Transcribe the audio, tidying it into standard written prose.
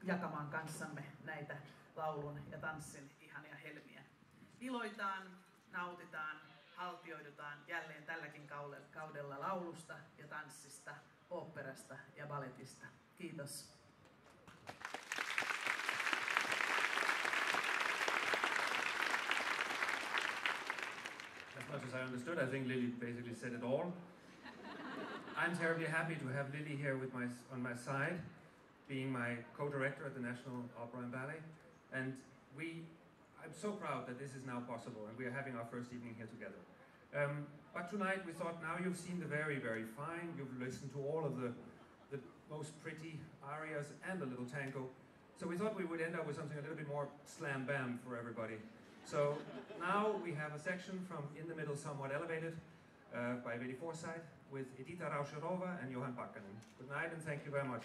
jakamaan kanssamme näitä laulun ja tanssin ihania helmiä. Iloitaan, nautitaan, haltioidutaan jälleen tälläkin kaudella laulusta ja tanssista, oopperasta ja balletista. Kiitos. As much as I understood, I think Lily basically said it all. I'm terribly happy to have Lily here on my side, being my co-director at the National Opera and Ballet. And I'm so proud that this is now possible and we are having our first evening here together. But tonight we thought, now you've seen the very, very fine, you've listened to all of the most pretty arias and a little tango. So we thought we would end up with something a little bit more slam bam for everybody. So now we have a section from In the Middle Somewhat Elevated by Veli Forsyth with Edita Raucherova and Johan Pakkanen. Good night and thank you very much.